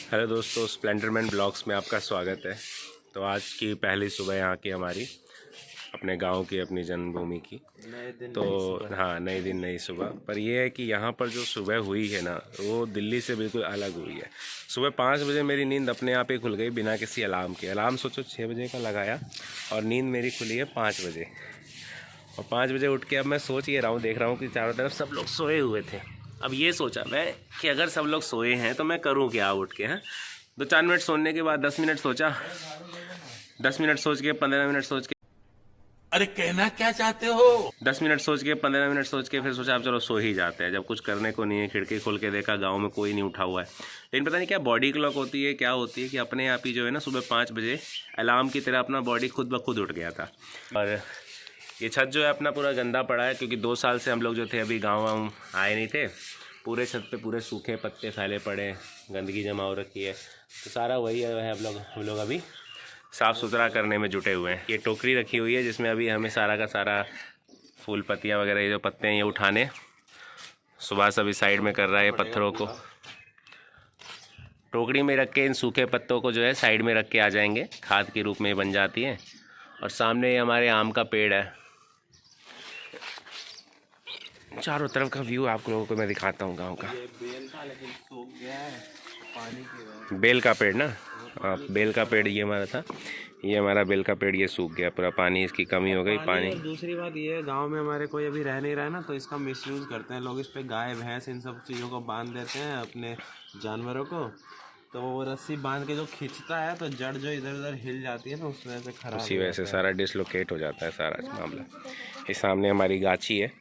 Hello दोस्तों, स्प्लेंडरमैन blogs में आपका स्वागत है। तो आज की पहली सुबह यहाँ की हमारी अपने गांव की, अपनी जन्मभूमि की। तो हाँ, नई दिन नई सुबह। पर यह है कि यहाँ पर जो सुबह हुई है ना, वो दिल्ली से बिल्कुल अलग हुई है। सुबह 5 बजे मेरी नींद अपने आप ही खुल गई, बिना किसी अलार्म के। अलार्म सोचो 6 बजे का लगाया और नींद मेरी खुली है 5 बजे। और 5 बजे उठ के अब मैं सोच ये रहा हूँ, देख रहा हूँ कि चारों तरफ सब लोग सोए हुए थे। अब ये सोचा मैं कि अगर सब लोग सोए हैं तो मैं करूँ क्या उठ के। हैं 2-4 मिनट सोने के बाद 10 मिनट सोचा, 10 मिनट सोच के 15 मिनट सोच के, अरे कहना क्या चाहते हो? 10 मिनट सोच के 15 मिनट सोच के फिर सोचा अब चलो सो ही जाते हैं, जब कुछ करने को नहीं है। खिड़की खोल के देखा, गांव में कोई नहीं उठा हुआ है। लेकिन पता नहीं क्या बॉडी क्लॉक होती है, क्या होती है कि अपने आप ही जो है ना, सुबह 5 बजे अलार्म की तरह अपना बॉडी खुद ब खुद उठ गया था। और ये छत जो है अपना पूरा गंदा पड़ा है, क्योंकि 2 साल से हम लोग जो थे अभी गाँव आए नहीं थे। पूरे छत पे पूरे सूखे पत्ते फैले पड़े, गंदगी जमा हो रखी है। तो सारा वही है, हम लोग अभी साफ़ सुथरा करने में जुटे हुए हैं। ये टोकरी रखी हुई है जिसमें अभी हमें सारा का सारा फूल पत्तियाँ वगैरह, ये जो पत्ते हैं ये उठाने। सुबह अभी साइड में कर रहा है पत्थरों को, टोकरी में रख के इन सूखे पत्तों को जो है साइड में रख के आ जाएंगे, खाद के रूप में बन जाती है। और सामने हमारे आम का पेड़ है। चारों तरफ का व्यू आप लोगों को मैं दिखाता हूँ गांव का। बेल था लेकिन सूख गया है पानी की वजह बेल का पेड़ ना, बेल का पेड़ ये हमारा था। ये हमारा बेल का पेड़ ये सूख गया पूरा, पानी इसकी कमी हो गई। पानी और दूसरी बात ये है, गांव में हमारे कोई अभी रह नहीं रहा है ना, तो इसका मिसयूज़ करते हैं लोग। इस पे गाय भैंस इन सब चीज़ों को बांध देते हैं अपने जानवरों को। तो वो रस्सी बांध के जो खींचता है तो जड़ जो इधर उधर हिल जाती है ना, उस वजह से खराब, उसी वजह से सारा डिसलोकेट हो जाता है सारा मामला। इस सामने हमारी गाछी है,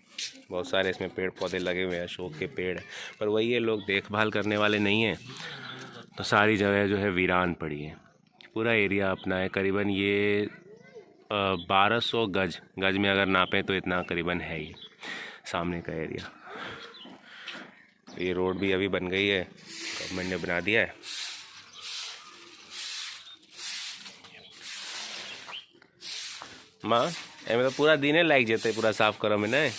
बहुत सारे इसमें पेड़ पौधे लगे हुए हैं, अशोक के पेड़ हैं। पर वही है, लोग देखभाल करने वाले नहीं हैं, तो सारी जगह जो है वीरान पड़ी है। पूरा एरिया अपना है, करीबन ये 1200 गज में अगर नापें तो इतना करीबन है ये सामने का एरिया। तो ये रोड भी अभी बन गई है, गवर्नमेंट ने बना दिया है। माँ एम तो पूरा दिन लाइक जेते पूरा साफ करो में नहीं,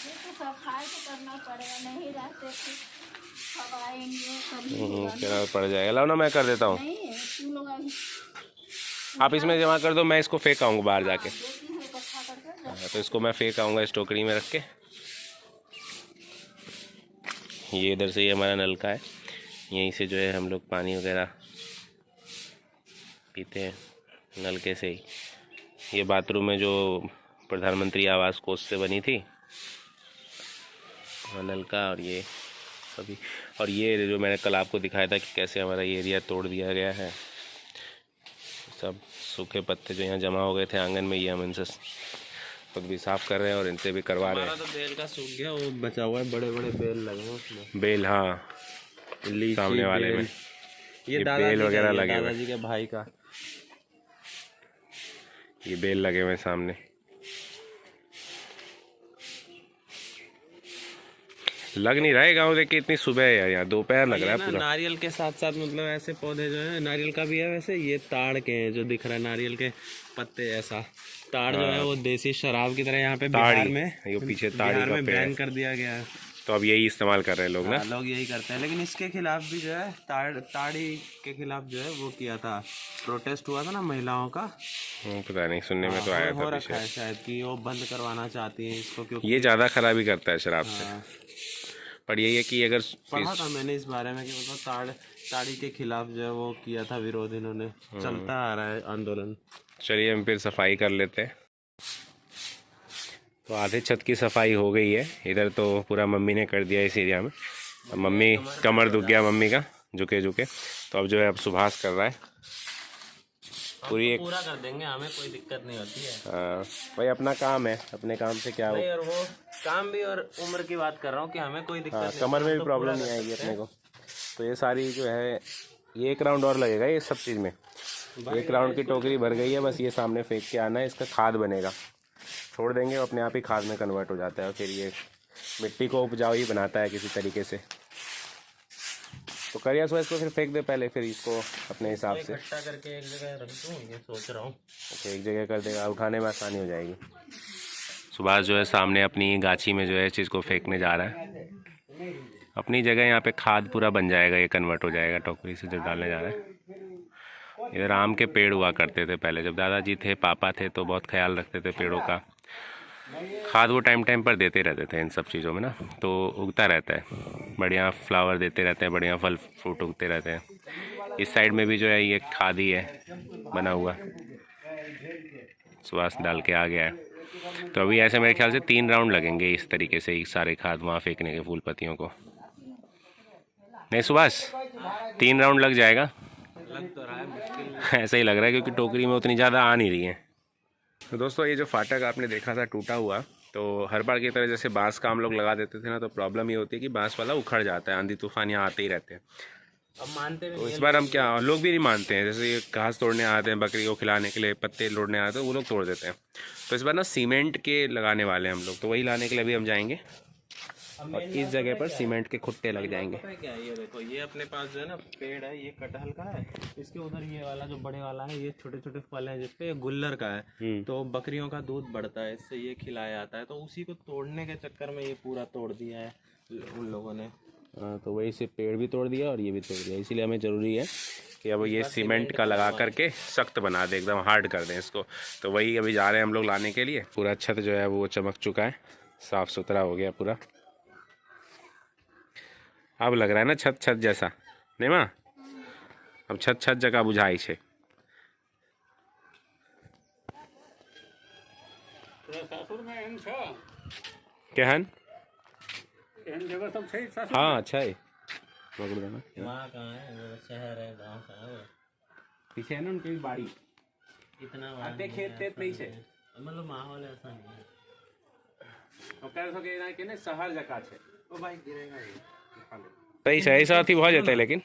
करना पड़ जाएगा। लाओ ना, मैं कर देता हूँ। आप इसमें जमा कर दो, मैं इसको फेंक आऊँगा बाहर जाके। तो इसको मैं फेंक आऊँगा इस टोकरी में रख के। ये इधर से ही हमारा नलका है, यहीं से जो है हम लोग पानी वगैरह पीते हैं, नलके से ही। ये बाथरूम है जो प्रधानमंत्री आवास कोष से बनी थी, नलका। और ये सभी, और ये जो मैंने कल आपको दिखाया था कि कैसे हमारा ये एरिया तोड़ दिया गया है। सब सूखे पत्ते जो यहाँ जमा हो गए थे आंगन में, ये हम इनसे खुद भी साफ़ कर रहे हैं और इनसे भी करवा रहे हैं। तो बेल का सूख गया, वो बचा हुआ है, बड़े बड़े बेल लगे हैं उसमें। बेल, हाँ, सामने वाले में ये बेल वगैरह लगे हुए, दादाजी के भाई का ये बेल लगे हुए सामने। लग नहीं रहा है गाँव देख के इतनी सुबह है यार, यहाँ दोपहर लग रहा है पूरा। नारियल के साथ साथ मतलब ऐसे पौधे जो है, नारियल का भी है वैसे। ये ताड़ के हैं जो दिख रहा है, नारियल के पत्ते ऐसा। ताड़ जो है वो देसी शराब की तरह यहाँ पे बिहार में, ये पीछे ताड़ी बिहार का में पेड़ बैन कर दिया गया है। तो अब यही इस्तेमाल कर रहे हैं लोग ना। लोग यही करते हैं, लेकिन इसके खिलाफ भी जो है ताड़ी के खिलाफ जो है वो किया था, प्रोटेस्ट हुआ था ना महिलाओं का। पता नहीं, सुनने में तो आया हो था रखा है शायद कि वो बंद करवाना चाहती है इसको, क्योंकि ये ज़्यादा खराबी करता है शराब से। पर यही है कि अगर पढ़ा था मैंने इस बारे में कि मतलब ताड़ी के खिलाफ जो है वो किया था विरोध इन्होंने, चलता आ रहा है आंदोलन। चलिए हम फिर सफाई कर लेते हैं। तो आधे छत की सफाई हो गई है, इधर तो पूरा मम्मी ने कर दिया इस एरिया में। अब मम्मी कमर दुख गया मम्मी का झुके झुके, तो अब जो है अब सुभाष कर रहा है पूरी एक। पूरा कर देंगे, हमें कोई दिक्कत नहीं होती है। हाँ भाई, अपना काम है, अपने काम से क्या हो। और वो काम भी और उम्र की बात कर रहा हूँ कि हमें कोई दिक्कत नहीं, कमर में भी प्रॉब्लम नहीं आएगी अपने को। तो ये सारी जो है, ये 1 राउंड और लगेगा ये सब चीज़ में। 1 राउंड की टोकरी भर गई है, बस ये सामने फेंक के आना है, इसका खाद बनेगा। छोड़ देंगे अपने आप ही खाद में कन्वर्ट हो जाता है, और फिर ये मिट्टी को उपजाऊ ही बनाता है किसी तरीके से। तो करिए सो, इसको फिर फेंक दे पहले, फिर इसको अपने हिसाब से इकट्ठा करके एक जगह रख दूँ, ये सोच रहा हूँ। ओके, एक जगह कर देगा, उठाने में आसानी हो जाएगी। सुभाष जो है सामने अपनी गाछी में जो है चीज़ को फेंकने जा रहा है अपनी जगह। यहाँ पे खाद पूरा बन जाएगा, ये कन्वर्ट हो जाएगा टोकरी से जो डालने जा रहा है। इधर आम के पेड़ हुआ करते थे पहले, जब दादाजी थे पापा थे तो बहुत ख्याल रखते थे पेड़ों का। खाद वो टाइम टाइम पर देते रहते थे इन सब चीज़ों में ना, तो उगता रहता है, बढ़िया फ्लावर देते रहते हैं, बढ़िया फल फ्रूट उगते रहते हैं। इस साइड में भी जो है ये खाद ही है बना हुआ, सुहास डाल के आ गया है। तो अभी ऐसे मेरे ख्याल से 3 राउंड लगेंगे इस तरीके से ही सारे खाद वहाँ फेंकने के फूल पत्तियों को। नहीं सुभाष, 3 राउंड लग जाएगा। लग तो रहा है, मुश्किल ऐसा ही लग रहा है क्योंकि टोकरी में उतनी ज़्यादा आ नहीं रही है। तो दोस्तों ये जो फाटक आपने देखा था टूटा हुआ, तो हर बार की तरह जैसे बांस का हम लोग लगा देते थे ना, तो प्रॉब्लम ये होती है कि बांस वाला उखड़ जाता है, आंधी तूफान यहाँ आते ही रहते हैं। अब मानते तो इस बार हम क्या, लोग भी नहीं मानते हैं, जैसे ये घास तोड़ने आते हैं बकरी को खिलाने के लिए, पत्ते लोड़ने आते हैं, वो लोग तोड़ देते हैं। तो इस बार ना सीमेंट के लगाने वाले हैं हम लोग, तो वही लाने के लिए अभी हम जाएंगे और इस जगह पर सीमेंट के खुट्टे लग जाएंगे। पता है क्या, ये देखो, ये अपने पास जो है ना पेड़ है, ये कटहल का है, इसके उधर ये वाला जो बड़े वाला है, ये छोटे छोटे फल हैं जिसपे, ये गुल्लर का है। तो बकरियों का दूध बढ़ता है, इससे ये खिलाया जाता है, तो उसी को तोड़ने के चक्कर में ये पूरा तोड़ दिया है उन लोगों ने। तो वही से पेड़ भी तोड़ दिया और ये भी तोड़ दिया, इसीलिए हमें ज़रूरी है कि अब ये सीमेंट का लगा करके सख्त बना दे, एकदम हार्ड कर दें इसको। तो वही अभी जा रहे हैं हम लोग लाने के लिए। पूरा छत जो है वो चमक चुका है, साफ़ सुथरा हो गया पूरा। अब लग रहा है ना छत छत जैसा, नहीं माँ? अब छत छत जगह बुझाई छे। केहन? हाँ अच्छा है। वहाँ कहाँ है, वो शहर है, गाँव कहाँ है? पीछे है ना उनकी बाड़ी, इतना आते खेत तेत नहीं छे, मतलब माहौल ऐसा नहीं है। शहर जगह छे। ओ भाई गिरेगा ये। सही है, ऐसा थी बहुत जाता है, लेकिन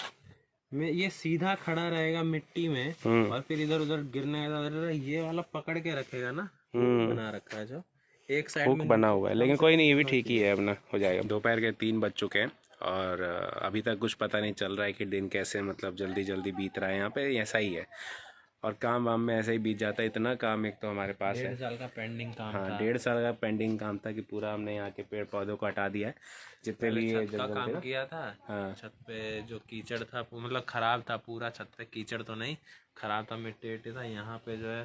में ये सीधा खड़ा रहेगा मिट्टी में और फिर इधर उधर गिरने का, ये वाला पकड़ के रखेगा ना, बना रखा है जो एक साइड हुक में बना हुआ है। लेकिन कोई नहीं, ये भी ठीक ही है, अपना हो जाएगा। दोपहर के 3 बज चुके हैं और अभी तक कुछ पता नहीं चल रहा है कि दिन कैसे मतलब जल्दी जल्दी बीत रहा है यहाँ पे, ऐसा ही है। और काम वाम में ऐसे ही बीत जाता है, इतना काम एक तो हमारे पास है। 1.5 साल का पेंडिंग काम था। हाँ 1.5 साल का पेंडिंग काम था कि पूरा हमने यहाँ के पेड़ पौधों को हटा दिया है, जितने भी ये छत का काम किया था। हाँ छत पे जो कीचड़ था, मतलब खराब था पूरा, छत पे कीचड़ तो नहीं, खराब था, मिट्टी विट्टी था। यहाँ पे जो है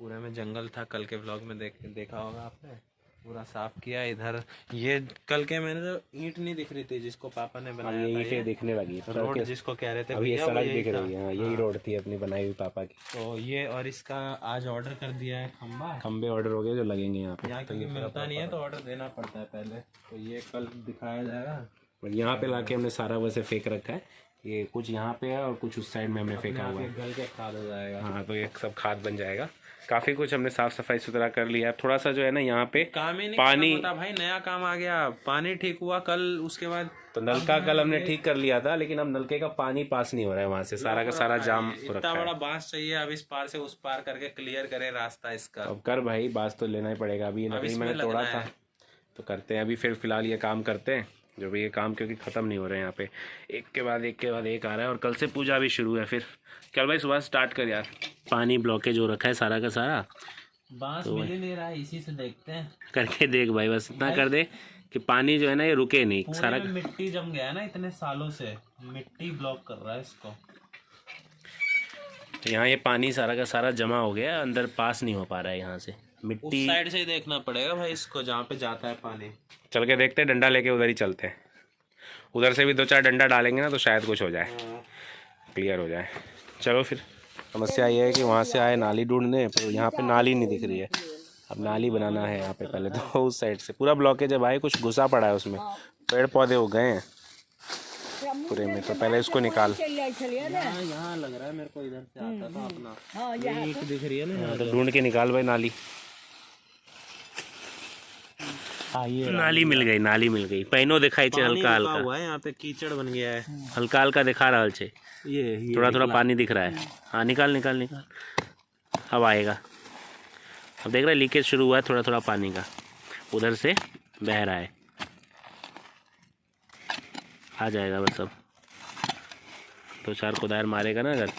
पूरे में जंगल था, कल के व्लॉग में देखा होगा आपने, पूरा साफ किया। इधर ये कल के मैंने जो ईंट नहीं दिख रही थी जिसको पापा ने बनाया था, यहीं पे दिखने लगी रोड जिसको कह रहे थे अभी ये भैया, सड़क वो यही दिख था। रही है, यही रोड थी अपनी बनाई हुई पापा की। तो ये और इसका आज ऑर्डर कर दिया है, खंबे ऑर्डर हो गए जो लगेंगे यहाँ पे। यहाँ क्योंकि मिलता नहीं है तो ऑर्डर देना पड़ता है पहले, तो ये कल दिखाया जाएगा। और यहाँ पे लाके हमने सारा वैसे फेंक रखा है, ये कुछ यहाँ पे है और कुछ उस साइड में हमने फेंका हुआ है। गल के खाद हो जाएगा। हाँ तो ये सब खाद बन जाएगा। काफ़ी कुछ हमने साफ़ सफाई सुथरा कर लिया है। थोड़ा सा जो है ना यहाँ पे काम ही नहीं पानी होता भाई, नया काम आ गया। पानी ठीक हुआ कल, उसके बाद तो नलका कल हमने ठीक कर लिया था, लेकिन अब नलके का पानी पास नहीं हो रहा है वहाँ से, सारा का सारा जाम हो रखा इतना है। बड़ा बांस चाहिए, अब इस पार से उस पार करके क्लियर करे रास्ता इसका। अब कर भाई, बांस तो लेना ही पड़ेगा। अभी ये लकड़ी मैंने तोड़ा था तो करते हैं अभी, फिर फिलहाल ये काम करते हैं जो भी ये काम, क्योंकि ख़त्म नहीं हो रहे हैं यहाँ पे, एक के बाद एक आ रहा है। और कल से पूजा भी शुरू है। फिर कल भाई सुबह स्टार्ट कर यार। पानी ब्लॉकेज हो रखा है सारा का सारा, बांस मिल ही नहीं रहा है, इसी से देखते हैं करके देख भाई, बस इतना कर दे कि पानी जो है ना ये रुके नहीं सारा। मिट्टी जम गया है ना इतने सालों से, मिट्टी ब्लॉक कर रहा है इसको। यहाँ ये पानी सारा का सारा जमा हो गया, अंदर पास नहीं हो पा रहा है यहाँ से मिट्टी। उस साइड से ही देखना पड़ेगा भाई इसको, जहाँ पे जाता है पानी। चल के देखते हैं, डंडा लेके उधर ही चलते हैं। उधर से भी 2-4 डंडा डालेंगे ना तो शायद कुछ हो जाए, क्लियर हो जाए। चलो फिर। समस्या ये है कि वहाँ से आए नाली ढूंढने, पर यहाँ पे नाली नहीं दिख रही है। अब नाली बनाना है यहाँ पे पहले तो। उस साइड से पूरा ब्लॉकेज है भाई, कुछ घुसा पड़ा है उसमें, पेड़ पौधे हो गए हैं पूरे में। तो पहले इसको निकाल। यहाँ लग रहा है मेरे को, इधर से आता था अपना, ये ईंट दिख रही है ना, तो ढूंढ के निकाल भाई नाली। ये नाली मिल गई, नाली मिल गई। पैनो दिखाई छे हल्का हल्का हुआ है, यहाँ पे कीचड़ बन गया है, हल्का हल्का दिखा रहा छे। ये थोड़ा थोड़ा पानी दिख रहा है। हाँ निकाल निकाल निकाल, अब आएगा। अब देख रहा है लीकेज शुरू हुआ है थोड़ा थोड़ा पानी का, उधर से बह रहा है, आ जाएगा बस। अब 2-4 कुदार मारेगा ना अगर,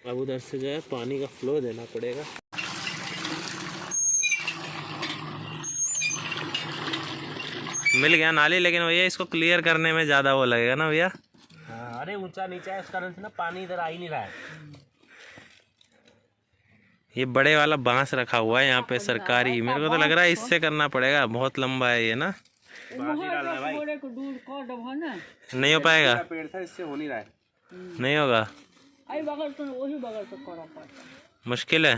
अब उधर से जो है पानी का फ्लो देना पड़ेगा। मिल गया नाली, लेकिन भैया इसको क्लियर करने में ज़्यादा वो लगेगा ना भैया। अरे ऊंचा नीचा है, इस कारण से ना पानी इधर आ ही नहीं रहा है। ये बड़े वाला बांस रखा हुआ है यहाँ पे सरकारी, मेरे को तो लग रहा है इससे करना पड़ेगा, बहुत लंबा है ये ना। नहीं हो पाएगा, पेड़ था इससे हो नहीं रहा है, नहीं होगा, मुश्किल है।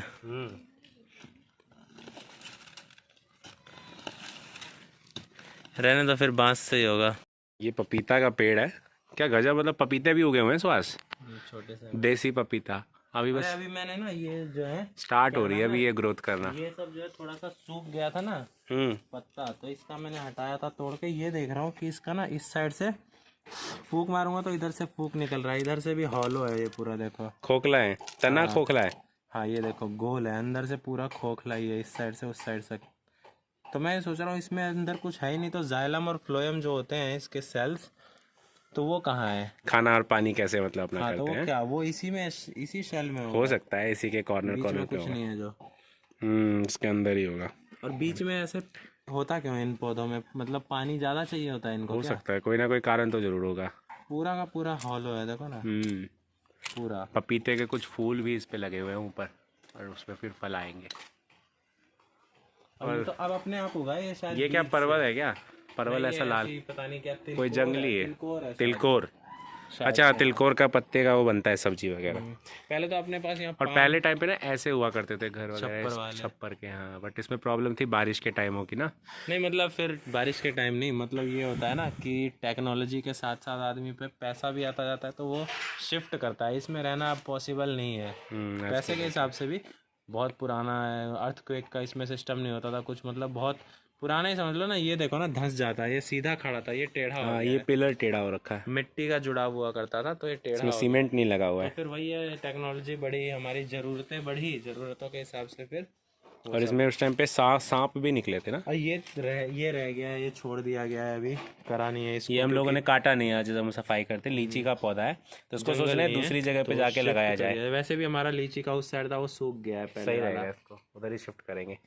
रहने तो फिर बांस से ही होगा। ये पपीता का पेड़ है, क्या गजब, मतलब पपीते भी उगे हुए हैं सुहास, छोटे से देसी पपीता। अभी बस अभी मैंने ना ये जो है स्टार्ट हो रही है अभी ये ग्रोथ करना। ये सब जो है थोड़ा सा सूख गया था ना पत्ता, तो इसका मैंने हटाया था तोड़ के। ये देख रहा हूँ कि इसका ना इस साइड से फूक मारूंगा तो इधर से फूक निकल रहा है, इधर से भी हॉलो है ये पूरा, देखो खोखला है, तना खोखला है। हाँ ये देखो गोल है, अंदर से पूरा खोखला ही है, इस साइड से उस साइड से। तो मैं सोच रहा हूँ इसमें अंदर कुछ है ही नहीं, तो जाइलम और फ्लोएम जो होते हैं इसके सेल्स, तो वो कहाँ है? खाना और पानी कैसे मतलब अपना हाँ, तो करते वो हैं? क्या वो इसी में, इसी शेल में हो सकता है इसी के कॉर्नर बीच कॉर्नर में पे कुछ होगा। नहीं है जो। इसके अंदर ही होगा। और बीच में ऐसे होता क्यों इन पौधों में, मतलब पानी ज्यादा चाहिए होता है इनको हो क्या? सकता है, कोई ना कोई कारण तो जरूर होगा। पूरा का पूरा हॉलो है, देखो ना पूरा। पपीते के कुछ फूल भी इस पे लगे हुए हैं ऊपर, और उसमें फिर फल आएंगे। और तो अब अपने आप होगा ये शायद। ये क्या परवल है क्या? परवल ऐसा लाल, पता नहीं क्या, कोई जंगली है, तिलकोर तिलकोर। अच्छा, तिलकोर का पत्ते का वो बनता है सब्जी वगैरह। पहले तो अपने पास यहाँ और पहले टाइम पे ना ऐसे हुआ करते थे घर छप्पर वगैरह वाले। छप्पर के। हाँ, बट इसमें प्रॉब्लम थी बारिश के टाइमों की ना। नहीं मतलब फिर बारिश के टाइम नहीं, मतलब ये होता है ना कि टेक्नोलॉजी के साथ साथ आदमी पे पैसा भी आता जाता है, तो वो शिफ्ट करता है। इसमें रहना अब पॉसिबल नहीं है पैसे के हिसाब से भी। बहुत पुराना है, अर्थक्वेक का इसमें सिस्टम नहीं होता था कुछ, मतलब बहुत पुराना ही समझ लो ना। ये देखो ना धंस जाता है, ये सीधा खड़ा था, ये टेढ़ा हो गया ये पिलर टेढ़ा हो रखा है, मिट्टी का जुड़ाव हुआ करता था, तो ये टेढ़ा इसमें हो सीमेंट नहीं लगा हुआ गया। है। तो फिर वही है, टेक्नोलॉजी बढ़ी, हमारी ज़रूरतें बढ़ी, ज़रूरतों के हिसाब से फिर। और इसमें उस टाइम पे सांप भी निकले थे ना। और ये रह गया है, ये छोड़ दिया गया है, अभी करा नहीं है इसको। ये हम लोगों ने काटा नहीं है, जब हम सफाई करते। लीची का पौधा है, तो उसको सोच रहे हैं दूसरी जगह पे जाके लगाया जाए। वैसे भी हमारा लीची का उस साइड था, वो सूख गया है पहले। सही रहेगा, इसको उधर ही शिफ्ट करेंगे,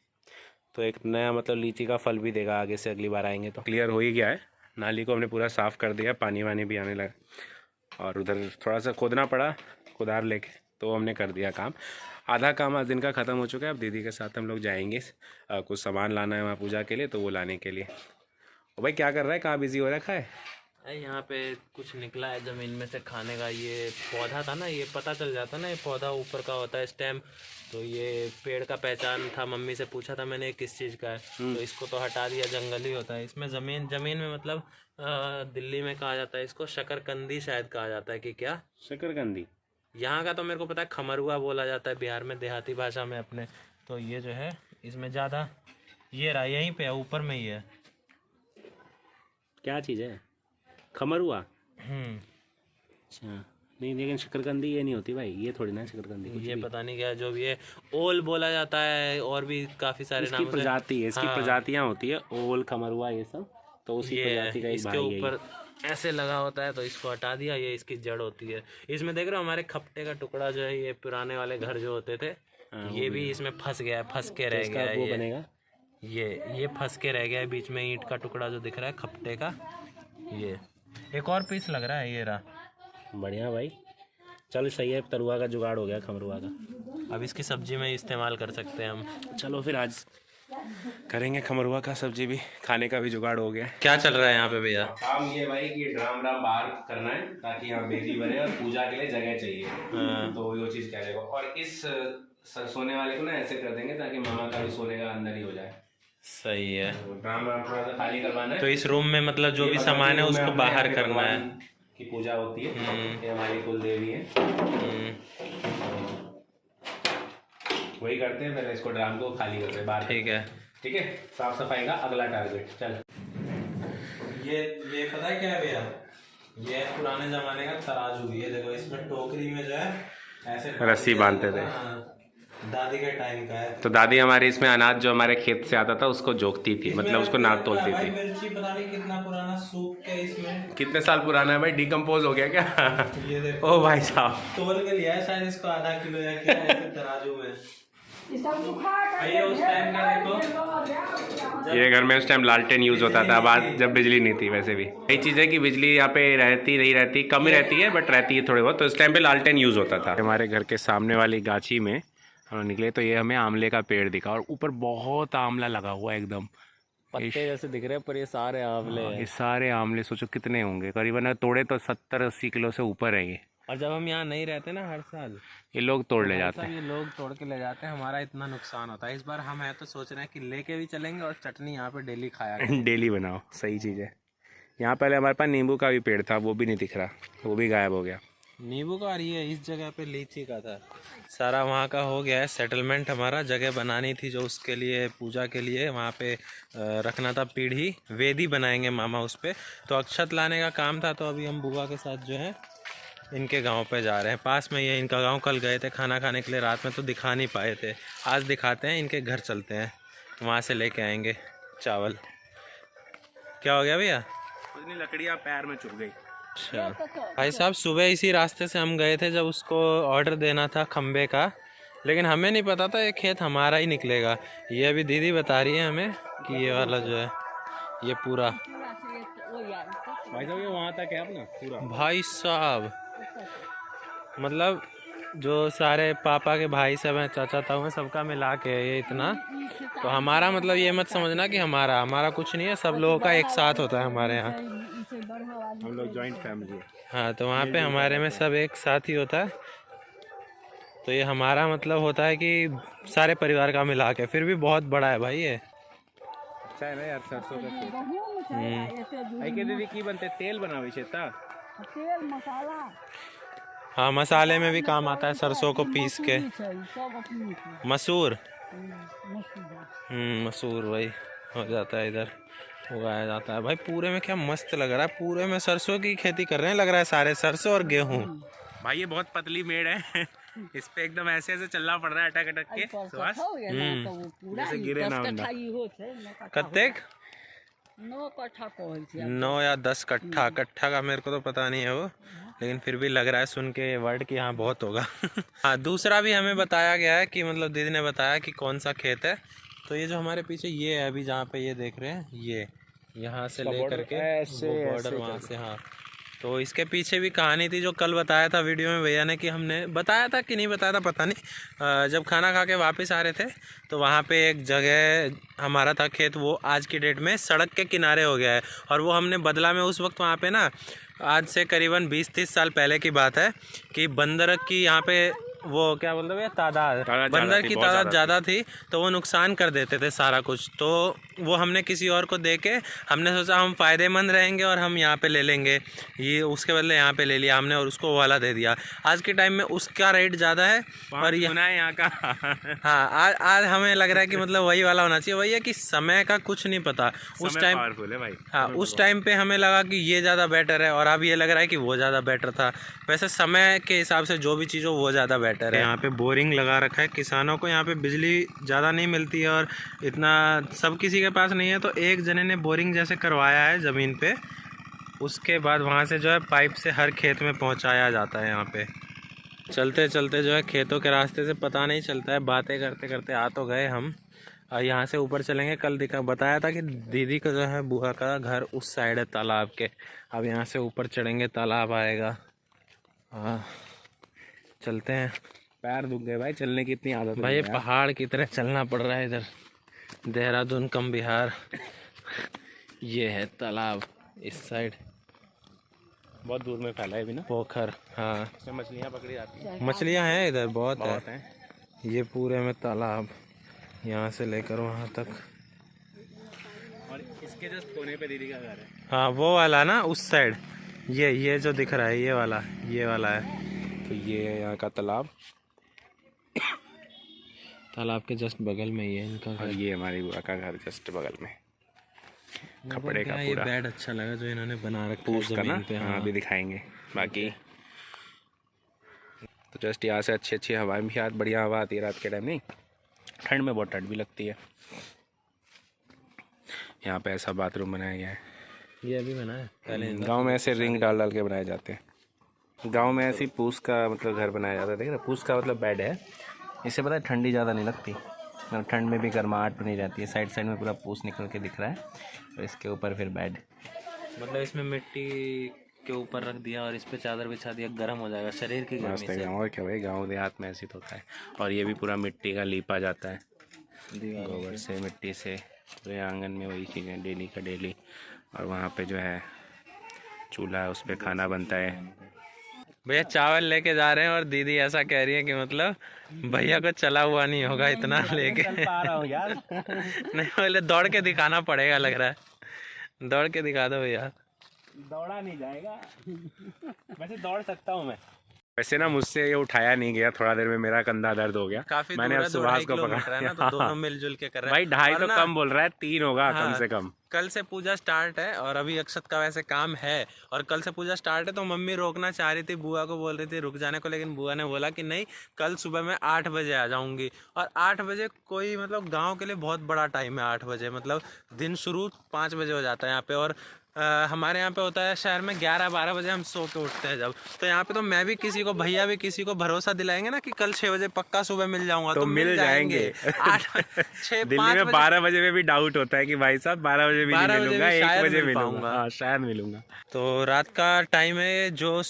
तो एक नया मतलब लीची का फल भी देगा आगे से, अगली बार आएंगे तो। क्लियर हो ही गया है, नाली को हमने पूरा साफ़ कर दिया, पानी वानी भी आने लगा। और उधर थोड़ा सा खोदना पड़ा कुदार लेके, तो हमने कर दिया काम। आधा काम आज दिन का ख़त्म हो चुका है। अब दीदी के साथ हम लोग जाएंगे, कुछ सामान लाना है वहाँ पूजा के लिए, तो वो लाने के लिए। ओ भाई क्या कर रहा है, कहाँ बिजी हो रखा है? यहाँ पे कुछ निकला है ज़मीन में से खाने का। ये पौधा था ना, ये पता चल जाता ना, ये पौधा ऊपर का होता है स्टेम, तो ये पेड़ का पहचान था। मम्मी से पूछा था मैंने किस चीज़ का है, तो इसको तो हटा दिया, जंगल ही होता है। इसमें ज़मीन में मतलब दिल्ली में कहा जाता है इसको शकरकंदी, शायद कहा जाता है कि क्या शकरकंदी। यहाँ का तो मेरे को पता है खमरुआ बोला जाता है बिहार में, देहाती भाषा में अपने। तो ये जो है इसमें ज़्यादा ये रहा, यहीं पे है, ऊपर में ही है। क्या चीज़ है? खमरुआ। अच्छा, नहीं लेकिन शकरकंदी ये नहीं होती भाई, ये थोड़ी ना शकरकंदी, ये पता नहीं क्या जो भी है, ओल बोला जाता है, और भी काफ़ी सारे नाम। प्रजाति है इसकी, प्रजातियाँ होती है, ओल, खमरुआ, ये सब, तो उसी प्रजाति का एक भाई है। इसके ऊपर ऐसे लगा होता है, तो इसको हटा दिया, ये इसकी जड़ होती है। इसमें देख रहे हो हमारे खपटे का टुकड़ा जो है, ये पुराने वाले घर जो होते थे, ये भी इसमें फंस गया है, फंस के रह गया है। वो बनेगा, ये फंस के रह गया है बीच में, ईंट का टुकड़ा जो दिख रहा है खपटे का। ये एक और पीस लग रहा है, ये रहा। बढ़िया भाई, चलो सही है, तरुआ का जुगाड़ हो गया खमरुआ का। अब इसकी सब्जी में इस्तेमाल कर सकते हैं हम। चलो फिर आज करेंगे खमरुआ का सब्जी भी, खाने का भी जुगाड़ हो गया। क्या चल रहा है यहाँ पे भैया? काम ये भाई कि ड्राम बाहर करना है, ताकि यहाँ बेदी बने और पूजा के लिए जगह चाहिए, तो वो चीज़ क्या रहेगा। और इस सोने वाले को ना ऐसे कर देंगे ताकि मामा का भी सोने का अंदर ही हो जाए। सही है। ड्राम थोड़ा सा खाली करवाना है, तो इस रूम में मतलब जो भी सामान है उसको बाहर करना है, की पूजा होती है। ये हमारी कुल देवी है, वही करते हैं। पहले इसको ड्राम को खाली करते हैं बाहर। ठीक है, साफ सफाई का अगला टारगेट। चल, ये पता है क्या है भैया, ये पुराने जमाने का तराजू। ये देखो, इसमें टोकरी में जो है ऐसे रस्सी बांधते थे, दादी के टाइम का है। तो दादी हमारी इसमें अनाज जो हमारे खेत से आता था उसको जोकती थी, मतलब उसको नाप तोलती थी। मिर्ची पता नहीं कितना पुराना सूख के, इसमें कितने साल पुराना है भाई, डिकम्पोज हो गया क्या? ये देखो, ओ भाई साहब, तोल के लिया है शायद इसको, आधा किलो या क्या ऐसे तराजू में। ये उस टाइम का देखो, ये घर में उस टाइम लालटेन यूज होता था, बाद जब बिजली नहीं थी। वैसे भी यही चीज़ है कि बिजली यहाँ पे रहती नहीं रहती, कम ही रहती है, बट रहती है थोड़ी बहुत। तो इस टाइम पे लालटेन यूज होता था। हमारे घर के सामने वाली गाछी में हम निकले तो ये हमें आंवले का पेड़ दिखा और ऊपर बहुत आंवला लगा हुआ है एकदम, पत्ते जैसे दिख रहे हैं पर ये सारे आंवले ये हैं। सारे आंवले सोचो कितने होंगे, करीबन तोड़े तो 70-80 किलो से ऊपर है ये। और जब हम यहाँ नहीं रहते ना हर साल, ये लोग तोड़ ले भाई जाते साहब ये लोग तोड़ के ले जाते हैं, हमारा इतना नुकसान होता है। इस बार हम है तो सोच रहे हैं कि लेके भी चलेंगे और चटनी यहाँ पे डेली खाया हैं। डेली बनाओ, सही चीज़ है। यहाँ पहले हमारे पास नींबू का भी पेड़ था, वो भी नहीं दिख रहा, वो भी गायब हो गया। नींबू का, और ये इस जगह पे लीची का था। सारा वहाँ का हो गया है सेटलमेंट, हमारा जगह बनानी थी जो उसके लिए पूजा के लिए वहाँ पे रखना था पीढ़ी, वेदी बनाएंगे मामा उस पर। तो अक्षत लाने का काम था, तो अभी हम बुआ के साथ जो है इनके गांव पे जा रहे हैं। पास में ये इनका गांव, कल गए थे खाना खाने के लिए रात में तो दिखा नहीं पाए थे, आज दिखाते हैं। इनके घर चलते हैं, वहाँ से लेके आएंगे चावल। क्या हो गया भैया? उतनी लकड़ियाँ पैर में चुभ गई। अच्छा भाई साहब, सुबह इसी रास्ते से हम गए थे जब उसको ऑर्डर देना था खम्बे का, लेकिन हमें नहीं पता था ये खेत हमारा ही निकलेगा। ये अभी दीदी बता रही है हमें कि ये वाला जो है ये पूरा भाई साहब ये वहाँ तक है अपना पूरा। भाई साहब मतलब जो सारे पापा के भाई सब हैं, चाचा ताऊ हैं, सबका मिला के ये इतना। तो हमारा मतलब ये मत समझना कि हमारा कुछ नहीं है, सब लोगों का एक साथ होता है हमारे यहाँ। हम लोग जॉइंट फैमिली है। हाँ, तो वहाँ पे हमारे में सब एक साथ ही होता है। तो ये हमारा मतलब होता है कि सारे परिवार का मिला के, फिर भी बहुत बड़ा है भाई ये। अच्छा है ना यार, सरसों का खेत। आई के दीदी की बनते तेल बनावे छेता। तेल मसाला हाँ, मसाले में भी काम आता है सरसों को पीस के। मसूर, मसूर वही हो जाता है, इधर उगाया जाता है। भाई पूरे में क्या मस्त लग रहा है, पूरे में सरसों की खेती कर रहे हैं लग रहा है, सारे सरसों और गेहूँ। भाई ये बहुत पतली मेड़ है इस पे एकदम ऐसे ऐसे चलना पड़ रहा है अटक अटक के। जैसे गिरे ना अंडा। कत्तेक 9 कट्ठा कहै छै। 9 या 10 कट्ठा, कट्ठा का मेरे को तो पता नहीं है वो, लेकिन फिर भी लग रहा है सुन के वर्ड कि यहाँ बहुत होगा। हाँ, दूसरा भी हमें बताया गया है कि मतलब दीदी ने बताया कि कौन सा खेत है। तो ये जो हमारे पीछे ये है अभी जहाँ पे ये देख रहे हैं, ये यहाँ से ले करके वो बॉर्डर वहाँ से। हाँ, तो इसके पीछे भी कहानी थी जो कल बताया था वीडियो में भैया ने, कि हमने बताया था कि नहीं बताया था पता नहीं। जब खाना खा के वापस आ रहे थे तो वहाँ पे एक जगह हमारा था खेत, वो आज की डेट में सड़क के किनारे हो गया है। और वो हमने बदला में उस वक्त वहाँ पे ना, आज से करीबन 20-30 साल पहले की बात है, कि बंदर की यहाँ पे वो क्या बोलते हैं तादाद, बंदर की तादाद ज़्यादा थी, तो वो नुकसान कर देते थे सारा कुछ। तो वो हमने किसी और को दे के हमने सोचा हम फ़ायदेमंद रहेंगे और हम यहाँ पे ले लेंगे, ये उसके बदले यहाँ पे ले लिया हमने और उसको वाला दे दिया। आज के टाइम में उसका रेट ज़्यादा है और यहाँ का हाँ, आज हमें लग रहा है कि मतलब वही वाला होना चाहिए। वही है कि समय का कुछ नहीं पता उस टाइम। हाँ, उस टाइम पे हमें लगा कि ये ज़्यादा बेटर है और अब ये लग रहा है कि वो ज़्यादा बेटर था। वैसे समय के हिसाब से जो भी चीज़ हो वो ज़्यादा बेटर है। यहाँ पे बोरिंग लगा रखा है किसानों को, यहाँ पे बिजली ज़्यादा नहीं मिलती है और इतना सब किसी के पास नहीं है, तो एक जने ने बोरिंग जैसे करवाया है ज़मीन पे, उसके बाद वहाँ से जो है पाइप से हर खेत में पहुँचाया जाता है। यहाँ पे चलते चलते जो है खेतों के रास्ते से पता नहीं चलता है, बातें करते करते आ तो गए हम। और यहाँ से ऊपर चलेंगे, कल बताया था कि दीदी का जो है बुआ का घर उस साइड है तालाब के। अब यहाँ से ऊपर चढ़ेंगे, तालाब आएगा। हाँ, चलते हैं। पैर दुख गए भाई, चलने की इतनी आदत भाई ये पहाड़ की तरह चलना पड़ रहा है इधर, देहरादून कम बिहार। ये है तालाब इस साइड, बहुत दूर में फैला है भी ना पोखर। हाँ, इसमें मछलियाँ पकड़ी जाती हैं, मछलियाँ हैं इधर बहुत है। हैं। ये पूरे में तालाब, यहाँ से लेकर वहाँ तक। और इसके जस्ट कोने पे दीदी का घर है। हाँ, वो वाला ना उस साइड, ये जो दिख रहा है ये वाला है। तो ये है यहाँ का तालाब, तालाब के जस्ट बगल में ये इनका और घर। ये हमारी बुआ का घर जस्ट बगल में। कपड़े का ये पूरा बेड अच्छा लगा जो इन्होंने बना रखा है पूछ का ना। जमीन पे। हाँ, अभी दिखाएंगे बाकी। तो जस्ट यहाँ से अच्छी अच्छी हवाएं भी बढ़िया हवा आती है रात के टाइम, नहीं ठंड में बहुत ठंड भी लगती है। यहाँ पे ऐसा बाथरूम बनाया गया है, ये अभी बना है, पहले गांव में ऐसे रिंग डाल डाल के बनाए जाते हैं। गांव में ऐसी पूस का मतलब घर बनाया जाता है, देख रहे पूस का मतलब बेड है। इससे पता है ठंडी ज़्यादा नहीं लगती, मतलब ठंड में भी गर्माहट बनी रहती है। साइड साइड में पूरा पूस निकल के दिख रहा है, तो इसके ऊपर फिर बेड। मतलब इसमें मिट्टी के ऊपर रख दिया और इस पे चादर बिछा दिया, गर्म हो जाएगा शरीर की गर्मी मस्त से। एकदम। और क्या भाई, गाँव देहात में ऐसे तो होता है। और ये भी पूरा मिट्टी का लीपा जाता है, गोबर से, मिट्टी से। पूरे आंगन में वही चीज़ें डेली का डेली। और वहाँ पे जो है चूल्हा है, उस पर खाना बनता है। भैया चावल लेके जा रहे हैं और दीदी ऐसा कह रही है कि मतलब भैया को चला हुआ नहीं होगा इतना लेके। आ रहा हूँ यार। नहीं, पहले दौड़ के दिखाना पड़ेगा लग रहा है। दौड़ के दिखा दो भैया। दौड़ा नहीं जाएगा, वैसे दौड़ सकता हूँ मैं। वैसे ना मुझसे ये उठाया नहीं गया, थोड़ा देर में मेरा कंधा दर्द हो गया। काफी मैंने अब सुभाष को पकड़ा है ना, तो दोनों मिलजुल के कर रहे भाई हैं। 2.5 और तो ना, कम बोल रहा है, 3 होगा कम से कम। कल से पूजा स्टार्ट है और अभी अक्षत का वैसे काम है और कल से पूजा स्टार्ट है, तो मम्मी रोकना चाह रही थी, बुआ को बोल रही थी रुक जाने को, लेकिन बुआ ने बोला कि नहीं, कल सुबह मैं 8 बजे आ जाऊंगी। और 8 बजे कोई मतलब गांव के लिए बहुत बड़ा टाइम है। 8 बजे मतलब दिन शुरू 5 बजे हो जाता है यहाँ पे। और हमारे यहाँ पे होता है शहर में 11-12 बजे हम सो के उठते हैं जब। तो यहाँ पे तो मैं भी किसी को, भैया भी किसी को भरोसा दिलाएंगे ना कि कल 6 बजे पक्का सुबह मिल जाऊंगा, तो मिल जाएंगे। 6 दिल्ली में 12 बजे में भी डाउट होता है कि भाई साहब 12 बजे भी नहीं मिलूंगा, 1 बजे मिलूंगा। हाँ, शायद मिलूंगा। तो रात का टाइम है जो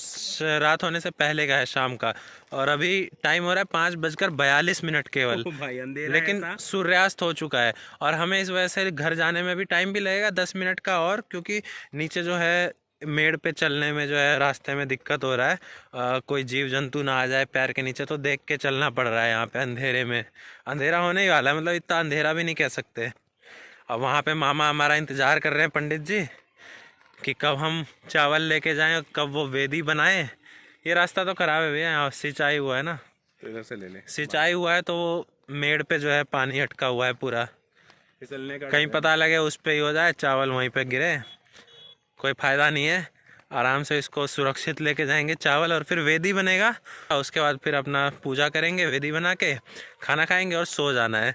रात होने से पहले का है, शाम का। और अभी टाइम हो रहा है 5:42 केवल। भाई अंधेरा लेकिन सूर्यास्त हो चुका है और हमें इस वजह से घर जाने में भी टाइम भी लगेगा 10 मिनट का, और क्योंकि नीचे जो है मेड़ पे चलने में जो है रास्ते में दिक्कत हो रहा है। कोई जीव जंतु ना आ जाए पैर के नीचे, तो देख के चलना पड़ रहा है यहाँ पे अंधेरे में। अंधेरा होने ही वाला है, मतलब इतना अंधेरा भी नहीं कह सकते। अब वहाँ पे मामा हमारा इंतज़ार कर रहे हैं, पंडित जी, कि कब हम चावल लेके जाएं और कब वो वेदी बनाए। ये रास्ता तो खराब है भैया, यहाँ सिंचाई हुआ है ना, तो इधर से ले ले। सिंचाई हुआ है तो वो मेड़ पे जो है पानी अटका हुआ है पूरा। फिसलने का कहीं पता लगे उस पे ही हो जाए, चावल वहीं पे गिरे, कोई फ़ायदा नहीं है। आराम से इसको सुरक्षित लेके जाएंगे चावल, और फिर वेदी बनेगा। उसके बाद फिर अपना पूजा करेंगे, वेदी बना के खाना खाएंगे और सो जाना है।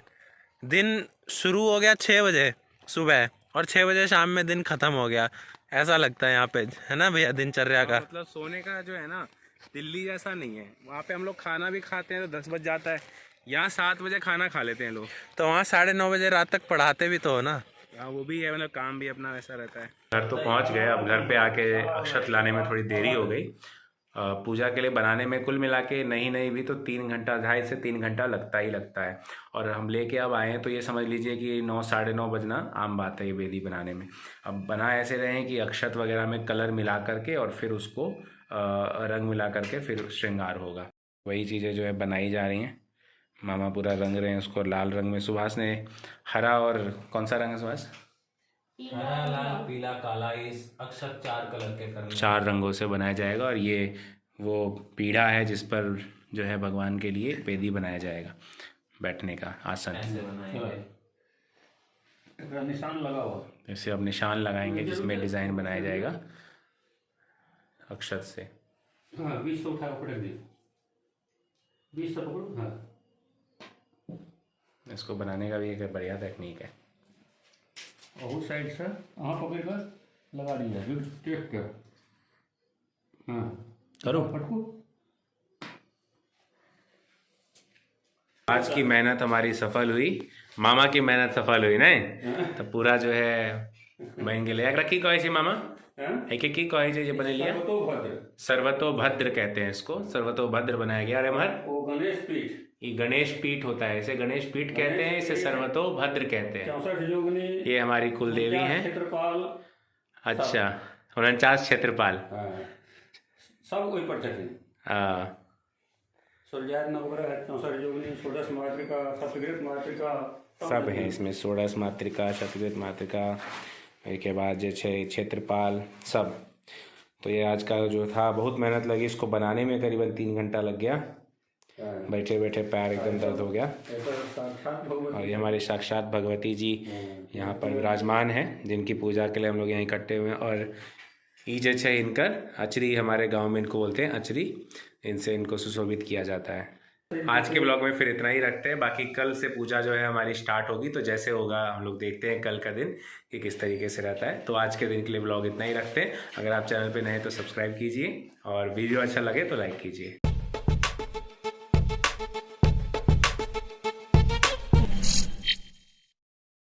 दिन शुरू हो गया 6 बजे सुबह और 6 बजे शाम में दिन ख़त्म हो गया, ऐसा लगता है यहाँ पे, है ना भैया, दिनचर्या का। मतलब सोने का जो है ना, दिल्ली जैसा नहीं है। वहाँ पे हम लोग खाना भी खाते हैं तो 10 बज जाता है, यहाँ 7 बजे खाना खा लेते हैं लोग। तो वहाँ 9:30 बजे रात तक पढ़ाते भी तो हो ना। हाँ, वो भी है, मतलब काम भी अपना वैसा रहता है। घर तो पहुँच गए। अब घर पे आके अक्षत लाने में थोड़ी देरी हो गई। पूजा के लिए बनाने में कुल मिला के नहीं भी तो 3 घंटा, 2.5 से 3 घंटा लगता ही लगता है। और हम लेके अब आए हैं तो ये समझ लीजिए कि 9, 9:30 बजना आम बात है ये वेदी बनाने में। अब बना ऐसे रहे कि अक्षत वगैरह में कलर मिला करके और फिर उसको रंग मिला करके फिर श्रृंगार होगा। वही चीज़ें जो है बनाई जा रही हैं। मामा पूरा रंग रहे हैं उसको लाल रंग में। सुभाष ने हरा, और कौन सा रंग है सुभाष? हरा, लाल, पीला, काला, इस अक्षत 4 कलर के करने, 4 रंगों से बनाया जाएगा। और ये वो पीढ़ा है जिस पर जो है भगवान के लिए वेदी बनाया जाएगा, बैठने का आसन। निशान लगा हुआ, ऐसे अब निशान लगाएंगे जिसमें डिज़ाइन बनाया जाएगा अक्षत से। हाँ 20 से उठा पटक दी, 20 से पकड़ो। हाँ इसको बनाने का भी एक बढ़िया टेक्निक है। और उस साइड से हाँ पकड़ कर लगा दिया, फिर टेक के हाँ करो। पटको। आज की मेहनत हमारी सफल हुई, मामा की मेहनत सफल हुई नहीं तो पूरा जो है बन गए। रखी कहे छे मामा, एक की कहे छे, ये बने लिया सर्वतोभद्र कहते हैं इसको, सर्वतोभद्र बनाया गया। अरे मर, वो गणेश पीठ, ये गणेश पीठ होता है, इसे गणेश पीठ कहते हैं, इसे सर्वतोभद्र कहते हैं। 64 जोगनी, ये हमारी कुल देवी हैं। क्षेत्रपाल, अच्छा 49 क्षेत्रपाल, सब वही पर छथिन। हाँ, सूर्याद नवग्रह, 64 जोगनी, षोडश मातृका, सप्तकृत मातृका, सब है इसमें। षोडश मातृका, शतकृत मातृका, के बाद जो क्षेत्रपाल, सब। तो ये आज का जो था, बहुत मेहनत लगी इसको बनाने में, करीबन 3 घंटा लग गया। बैठे बैठे पैर एकदम दर्द हो गया। और ये हमारे साक्षात भगवती जी यहाँ पर विराजमान हैं, जिनकी पूजा के लिए हम लोग यहाँ इकट्ठे हुए हैं। और ई जे छे इनकर अचरी, हमारे गांव में इनको बोलते हैं अचरी, इनसे इनको सुशोभित किया जाता है। आज के ब्लॉग में फिर इतना ही रखते हैं। बाकी कल से पूजा जो है हमारी स्टार्ट होगी, तो जैसे होगा हम लोग देखते हैं कल का दिन कि किस तरीके से रहता है। तो आज के दिन के लिए ब्लॉग इतना ही रखते हैं। अगर आप चैनल पे नए हैं तो सब्सक्राइब कीजिए, और वीडियो अच्छा लगे तो लाइक कीजिए।